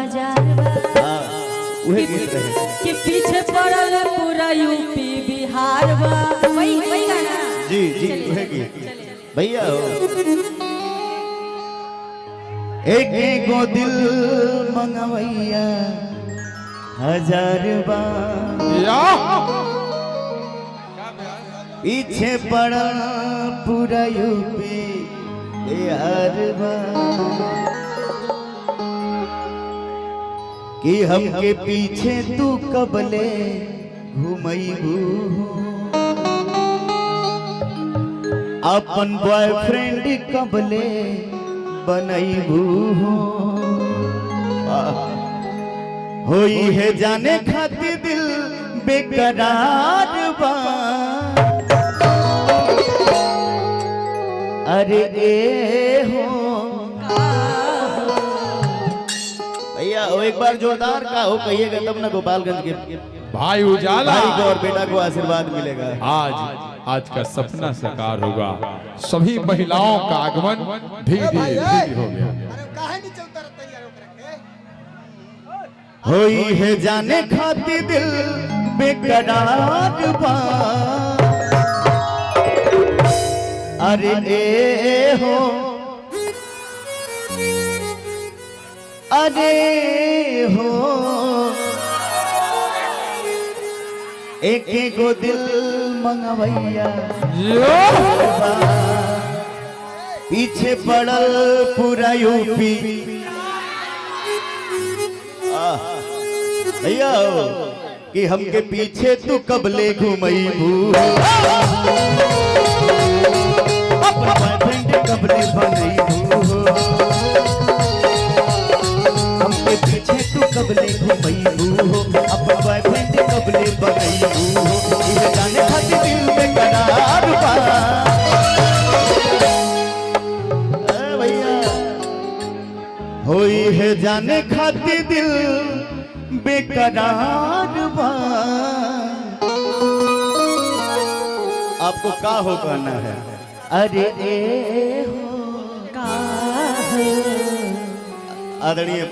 हजार वही गीत रहे कि पीछे पड़ल पूरा यूपी बिहार बा। वही गाना जी जी वही गीत भैया हो। एक एगो दिल मंगवैया हजार बार पीछे पड़ा पूरा यूपी बिहार कि हमके पीछे तू कबले घुमैबू अपन बॉयफ्रेंड कबले बनैबू होई है जाने खातिर दिल बेकरार बा। अरे ए हो भैया वो एक बार जोरदार का हो कहिएगा तब ना गोपालगंज के भाई उजाला भाई को और बेटा को आशीर्वाद मिलेगा। आज का सपना साकार होगा। सभी महिलाओं का आगमन धीरे धीरे हो गया। होई है जाने खातिर दिल बेकरार बा। अरे ए हो अरे हो एक एगो दिल मंगवैया पीछे पड़ल पूरा यूपी भैया कि हमके पीछे तू कबले घुमैबू अपना बॉयफ्रेंड कबले बनैबू हमके पीछे तू कबले घुमैबू अपना बॉयफ्रेंड कबले बनैबू इहे जाने खातिर दिल में करार बा। भैया होई है जाने खातिर दिल बेकरार बा। आपको का हो कहना है? अरे ए हो आदरणीय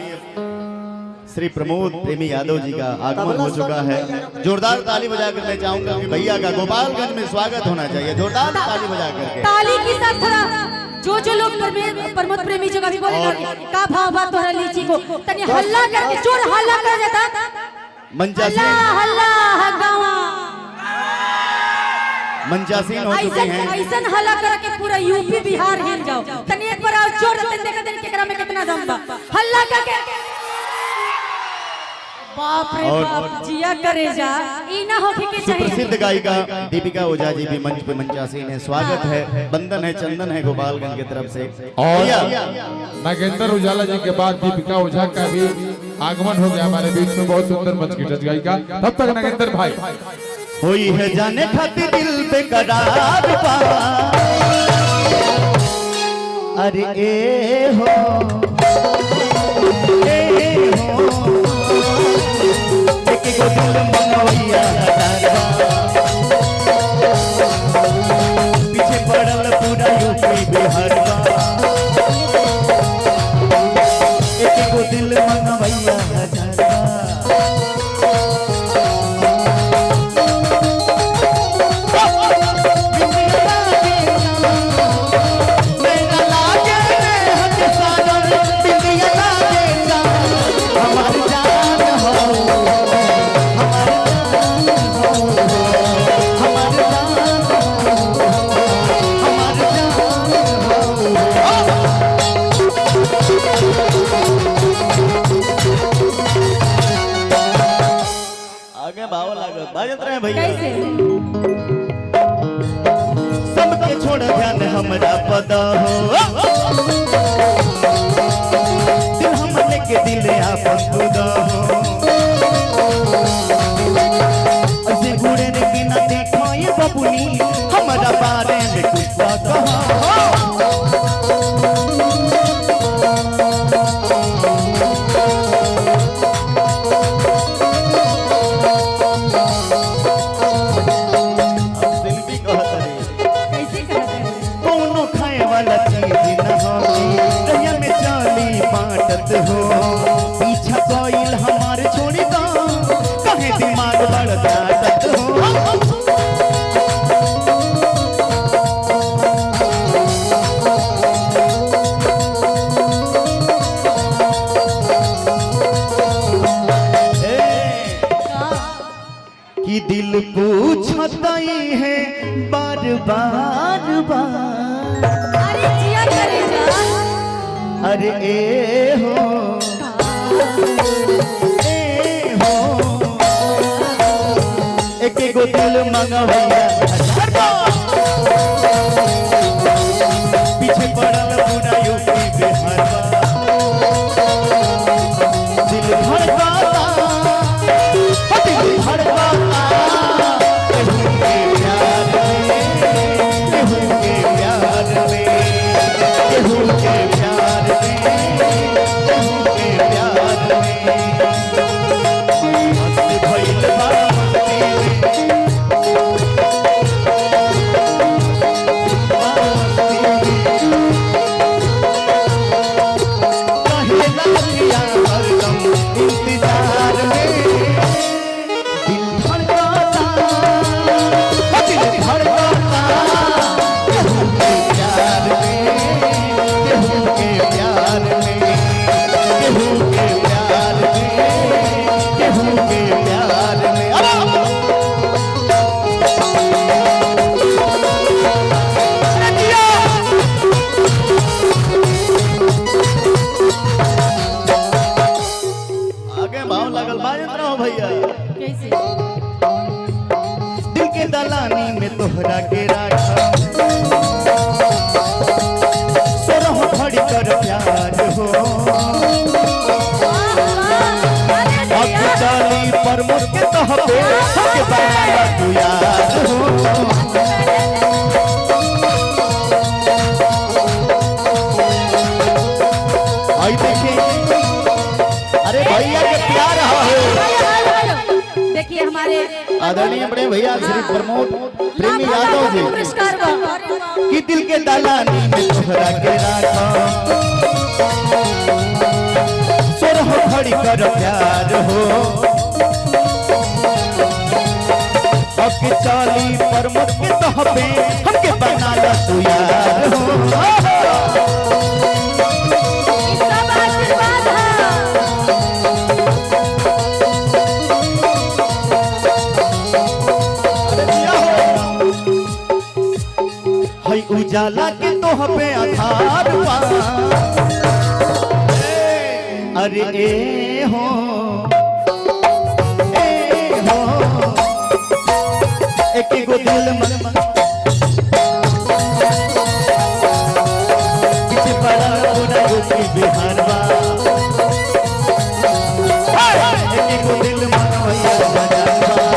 श्री प्रमोद प्रेमी यादव जी का आगमन हो चुका है। जोरदार ताली बजाकर मैं चाहूंगा कि भैया का गोपालगंज में स्वागत होना चाहिए। जोरदार ताली बजा करके ताली के साथ थोड़ा जो लोग प्रमोद प्रेमी जी का भी बोले का भाव बात तोहरा लीची को तनी हल्ला करके जोर हल्ला कर देता मंचासीन हल्ला गावा मंचासीन हो चुके हैं। ऐसा हल्ला करके पूरा यूपी बिहार हिल जाओ तनी एक बार और जोर से देखा देन केकरा में कितना दम बा हल्ला करके बाप रे बाप जिया करे जा ई ना होके के चाहिए। सुप्रसिद्ध गायिका दीपिका ओझा जी भी मंच पे मंचासीन है। स्वागत है, बंदन है, चंदन है गोपालगंज की तरफ से। और नागेंद्र उजाला जी के बाद दीपिका ओझा का भी आगमन हो गया हमारे बीच में। बहुत सुंदर मंच की गायिका। तब तक नागेंद्र भाई होई है जाने खातिर दिल बेकरार बा। अरे ए हो एक एगो दिल मंगवैया पीछे पड़ल पूरा यूपी बिहार बा। एक एगो दिल मंगवैया कैसे सबके छोड़ ध्यान हमरा पता हो दिल हमने के दिल आपन खुदा हो ऐसे घूरे ने कि ना देखो ये बबुनी हमारा बारे में कुछ कहो। हो पीछा कोइल हमार छोड़ी दो कहे दिमाग बढ़ता सत हो कि दिल पूछता ही है बार बार बार अरे जिया करे जा अरे ए हो एक गो दिल मंगवैया पीछे पड़ल पूरा यूपी बिहार दिल धड़काता दिल धड़काता केहू के प्यार में केहू के प्यार में केहू के प्यार में केहू के प्यार में मस्त भइल बा कैसे दिल के दलानी में तोहरा के राखा सोरह भरी कर प्यार हो अब डाली पर मुझके तहबे के बनाया तू यार हो आई देखिए अरे भैया के प्यार हो देखिए हमारे आदरणीय बड़े भैया श्री प्रमोद प्रेमी यादव जी पुरस्कार कि दिल के दलानी में तोहरा के राखा सोरह भरी कर प्यार हो अब के चाली पर मुझके तहबे हमके बना ला तू यार हो सब आशीर्वाद है उजाला के तोहबे आधार पा अरे ए हो एक गो दिल मन किसी बड़ा पूरा यूपी बिहार बा एक गो दिल मन भैया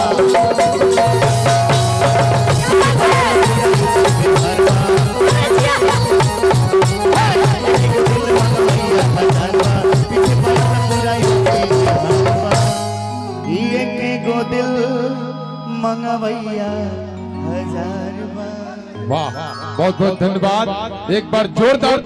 दिल मंगवैया हजार बार। वाह बहुत बहुत धन्यवाद एक बार जोरदार